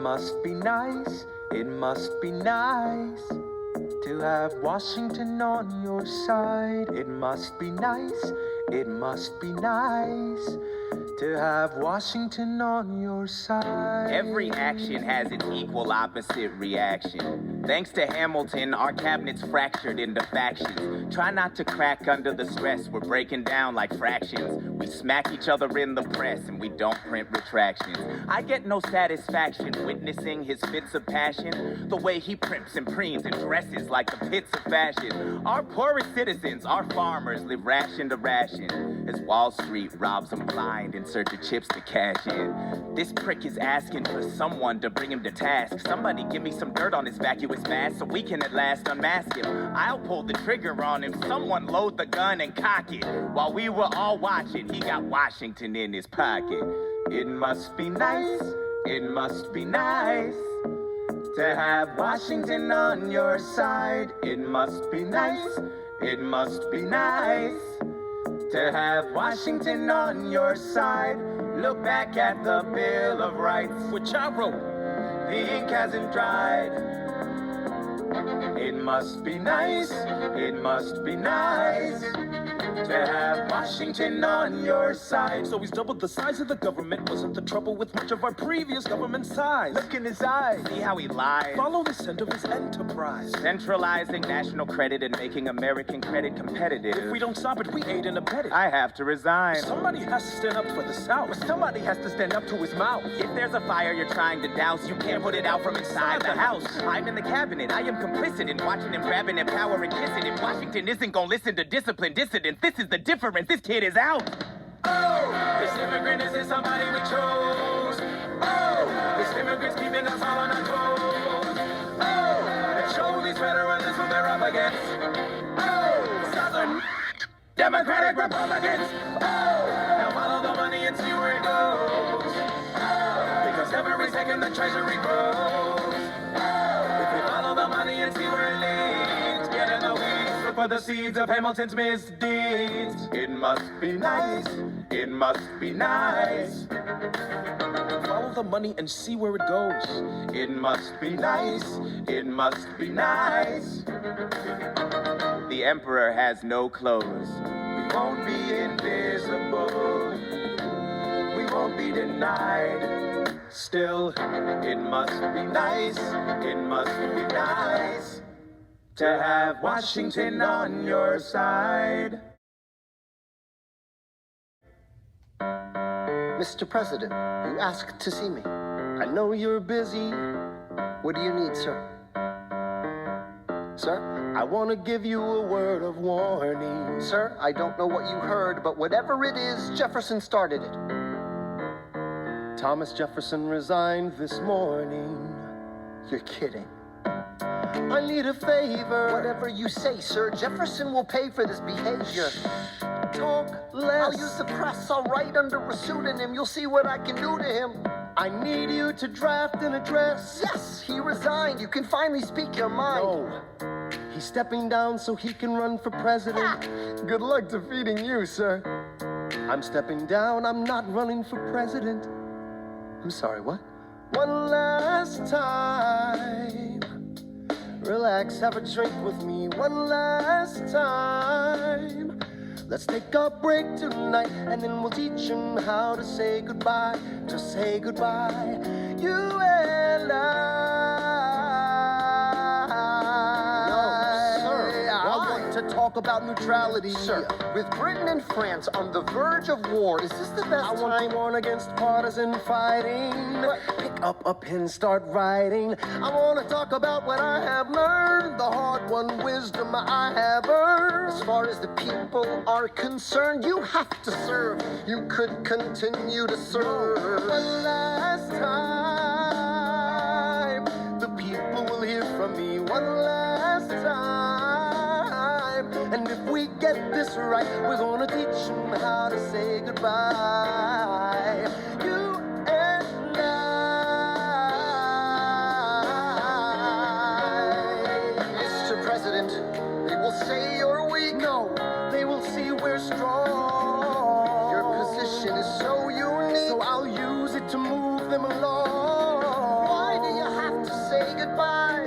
must be nice, it must be nice to have Washington on your side. It must be nice, it must be nice to have Washington on your side. Every action has its equal opposite reaction. Thanks to Hamilton, our cabinet's fractured into factions. Try not to crack under the stress, we're breaking down like fractions. We smack each other in the press and we don't print retractions. I get no satisfaction witnessing his fits of passion. The way he primps and preens and dresses like the pits of fashion. Our poorest citizens, our farmers, live ration to ration as Wall Street robs them blind in search of chips to cash in. This prick is asking for someone to bring him to task. Somebody give me some dirt on his vacuous mask so we can at last unmask him. I'll pull the trigger on him. Someone load the gun and cock it. While we were all watching, he got Washington in his pocket. It must be nice, it must be nice to have Washington on your side. It must be nice, it must be nice to have Washington on your side. Look back at the Bill of Rights, which I wrote. The ink hasn't dried. It must be nice, it must be nice to have Washington on your side. So he's doubled the size of the government. Wasn't the trouble with much of our previous government size? Look in his eyes. See how he lies? Follow the scent of his enterprise. Centralizing national credit and making American credit competitive. If we don't stop it, we aid and abet it. I have to resign. Somebody has to stand up for the South. Somebody has to stand up to his mouth. If there's a fire you're trying to douse, you can't put it out from inside the house. I'm in the cabinet. I am complicit in watching him grabbing at power and kissing it. Washington isn't gonna listen to disciplined dissidents. This is the difference. This kid is out. Oh, this immigrant isn't somebody we chose. Oh, this immigrant's keeping us all on our toes. Oh, and show these federalists what they're up against. Oh, Southern Democratic Republicans. Oh, now follow the money and see where it goes. Oh, because every second the treasury grows. Oh, if we follow the money and see where it leads, get in the weeds, look for the seeds of Hamilton's misdeeds. It must be nice, it must be nice. Follow the money and see where it goes. It must be nice, it must be nice. The emperor has no clothes. We won't be invisible, we won't be denied. Still, it must be nice, it must be nice to have Washington on your side. Mr. President, you asked to see me. I know you're busy. What do you need, sir? Sir, I want to give you a word of warning. Sir, I don't know what you heard, but whatever it is, Jefferson started it. Thomas Jefferson resigned this morning. You're kidding. I need a favor. Whatever you say, sir, Jefferson will pay for this behavior. Talk less. I'll use the press. I'll write under a pseudonym. You'll see what I can do to him. I need you to draft an address. Yes, he resigned. You can finally speak your mind. No. He's stepping down so he can run for president. Good luck defeating you, sir. I'm stepping down. I'm not running for president. I'm sorry, what? One last time. Relax, have a drink with me one last time. Let's take a break tonight, and then we'll teach him how to say goodbye. To say goodbye, you and I. No, sir, I want to talk about neutrality. Sir, with Britain and France on the verge of war, is this the best time? I want to warn against partisan fighting. Pick up a pen, start writing. I want to talk about what I have learned, the hard-won wisdom I have earned. As far as the people are concerned, you have to serve. You could continue to serve. One last time, the people will hear from me. One last time, and if we get this right, we're gonna teach them how to say goodbye. You and I. Mr. President, they will say you're weak. No, they will see we're strong. Your position is so unique, so I'll use it to move them along. Why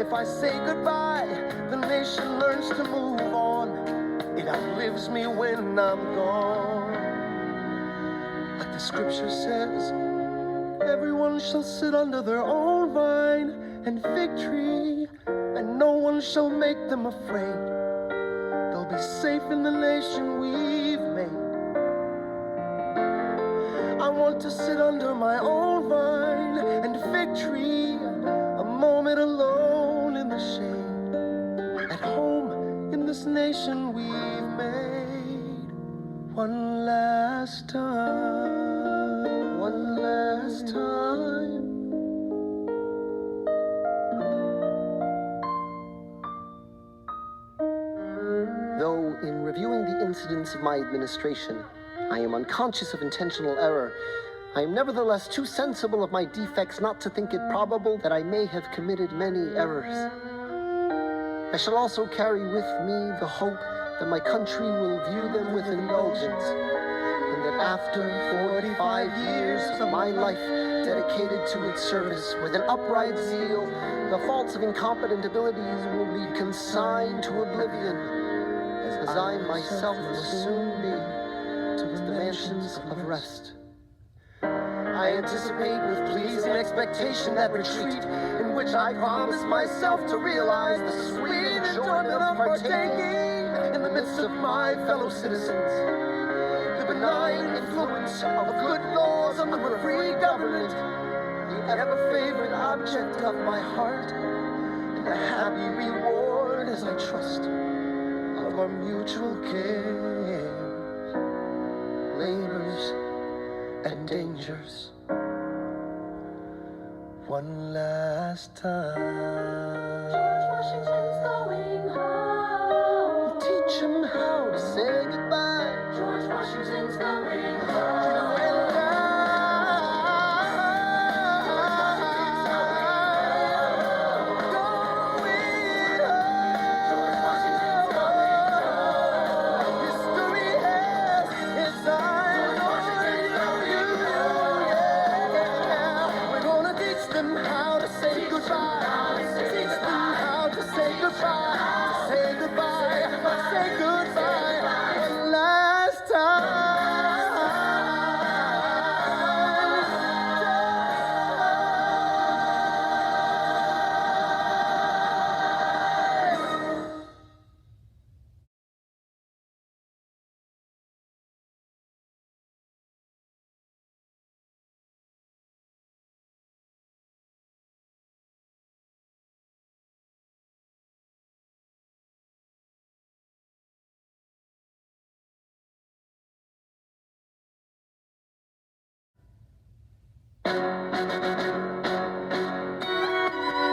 If I say goodbye, the nation learns to move on. It outlives me when I'm gone. Like the scripture says, everyone shall sit under their own vine and fig tree, and no one shall make them afraid. They'll be safe in the nation we've made. I want to sit under my own vine and fig tree, a moment alone in the shade, at home in this nation we've made. One last time, one last time. Though in reviewing the incidents of my administration, I am unconscious of intentional error, I am nevertheless too sensible of my defects not to think it probable that I may have committed many errors. I shall also carry with me the hope that my country will view them with indulgence, and that after 45 years of my life dedicated to its service with an upright zeal, the faults of incompetent abilities will be consigned to oblivion, as I myself will soon be to the mansions of rest. I anticipate with pleasing expectation that retreat in which I promise myself to realize the sweet enjoyment of partaking in the midst of my fellow citizens, the benign influence of good laws under a free government, the ever-favorite object of my heart, and the happy reward, as I trust, of our mutual cares, labors, and dangers. One last time. George Washington's going home. Teach him how to say goodbye. George Washington's going home. You and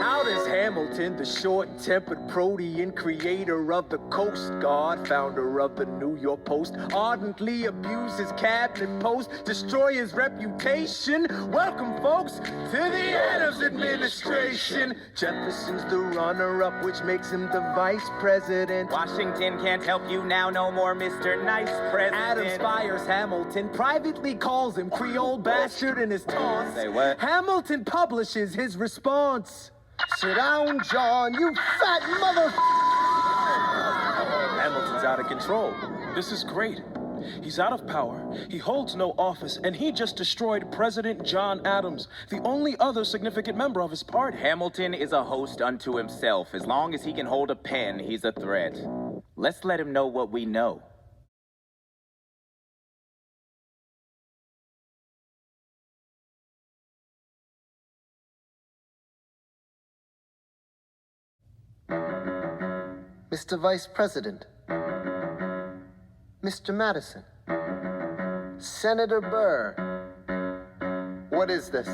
How does Hamilton, the short-tempered protean, creator of the Coast Guard, founder of the New York Post, ardently abuse his cabinet post, destroy his reputation? Welcome, folks, to the Adams administration. Jefferson's the runner-up, which makes him the vice president. Washington can't help you now, no more Mr. Nice President. Adams fires Hamilton, privately calls him Creole bastard in his taunts. Say what? Hamilton publishes his response. sit down, John, you fat mother. Hamilton's out of control. This is great. He's out of power, he holds no office, and he just destroyed President John Adams, the only other significant member of his party. Hamilton is a host unto himself. As long as he can hold a pen, he's a threat. Let's let him know what we know. Mr. Vice President, Mr. Madison, Senator Burr, what is this?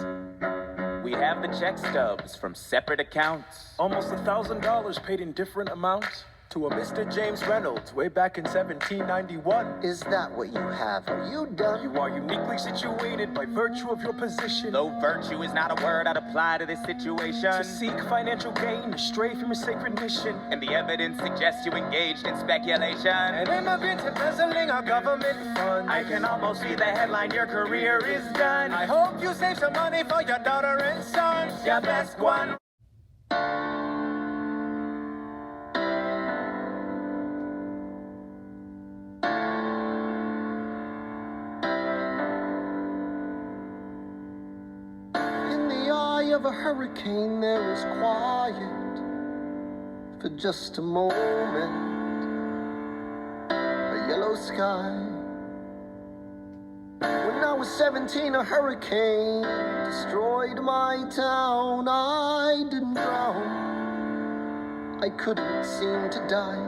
We have the check stubs from separate accounts. Almost $1,000 paid in different amounts to a Mr. James Reynolds way back in 1791. Is that what you have? Are you done? You are uniquely situated by virtue of your position Though virtue is not a word I'd apply to this situation. to seek financial gain, to stray from your sacred mission. And the evidence suggests you engaged in speculation. An immigrant embezzling our government funds. I can almost see the headline, your career is done. I hope you save some money for your daughter and son. Your best one. hurricane, there is quiet for just a moment. A yellow sky. When I was 17, a hurricane destroyed my town. I didn't drown. I couldn't seem to die.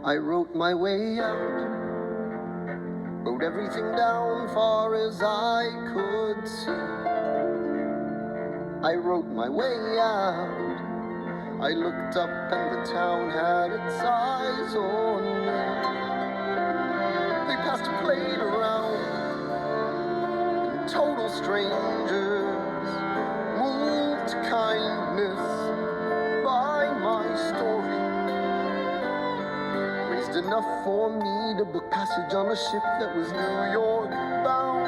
I wrote my way out. Wrote everything down far as I could see. I wrote my way out. I looked up and the town had its eyes on me. They passed a plate around. Total strangers, moved to kindness by my story. Raised enough for me to book passage on a ship that was New York bound.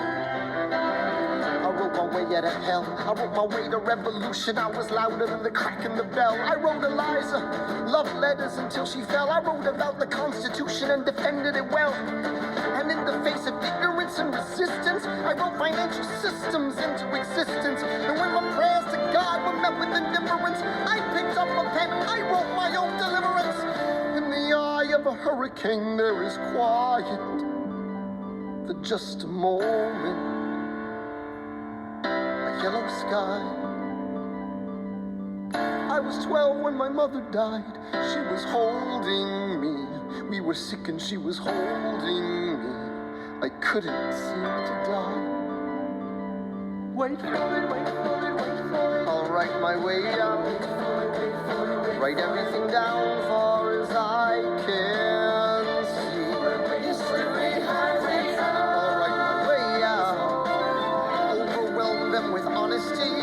I wrote my way out of hell. I wrote my way to revolution. I was louder than the crack in the bell. I wrote Eliza love letters until she fell. I wrote about the Constitution and defended it well. And in the face of ignorance and resistance, I wrote financial systems into existence. And when my prayers to God were met with indifference, I picked up a pen and I wrote my own deliverance. In the eye of a hurricane, there is quiet for just a moment. A yellow sky. I was 12 when my mother died. She was holding me. We were sick and she was holding me. I couldn't seem to die. Wait for it, wait for it, wait for it. I'll write my way out. Write everything down far as I can see. I'll write my way out. Overwhelm them with honesty.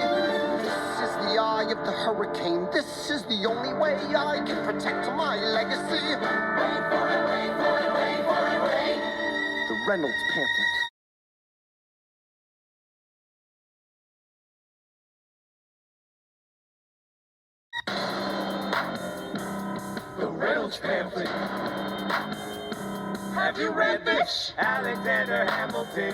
This is the eye of the hurricane. This is the only way I can protect my legacy. Wait for it, wait for it, wait for it, wait. The Reynolds pamphlet. The Reynolds pamphlet. Have you read this? Alexander Hamilton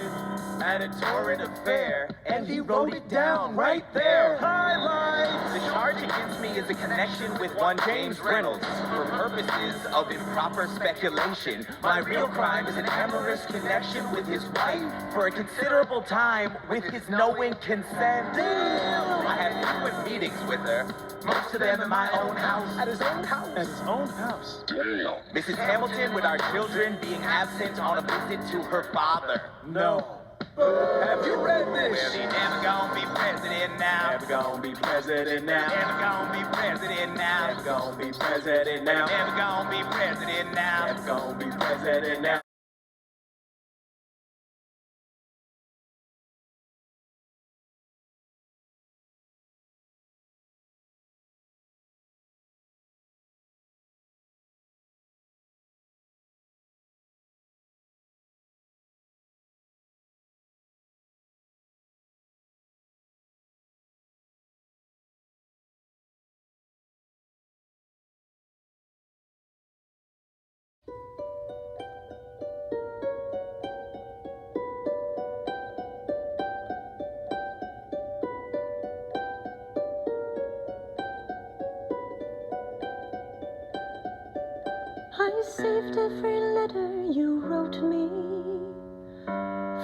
had a torrid affair, and he wrote it down right there. Highlights! The charge against me is a connection with one James Reynolds. For purposes of improper speculation, my real crime is an amorous connection with his wife for a considerable time with his knowing consent. I had frequent meetings with her, most of them in my own house. At his own house. At his own house. Mrs. Hamilton, with our children being absent on a visit to her father. No. Have you read this? Well, he never gonna be president now. Never gonna be president now. Never gonna be president now. Never gonna be president now. Never gonna be president now. Never gonna be president now. I saved every letter you wrote me.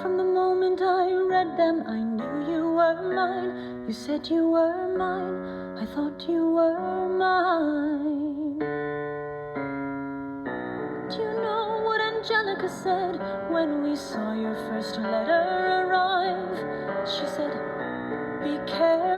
From the moment I read them, I knew you were mine. You said you were mine. I thought you were mine. Do you know what Angelica said when we saw your first letter arrive? She said, be careful.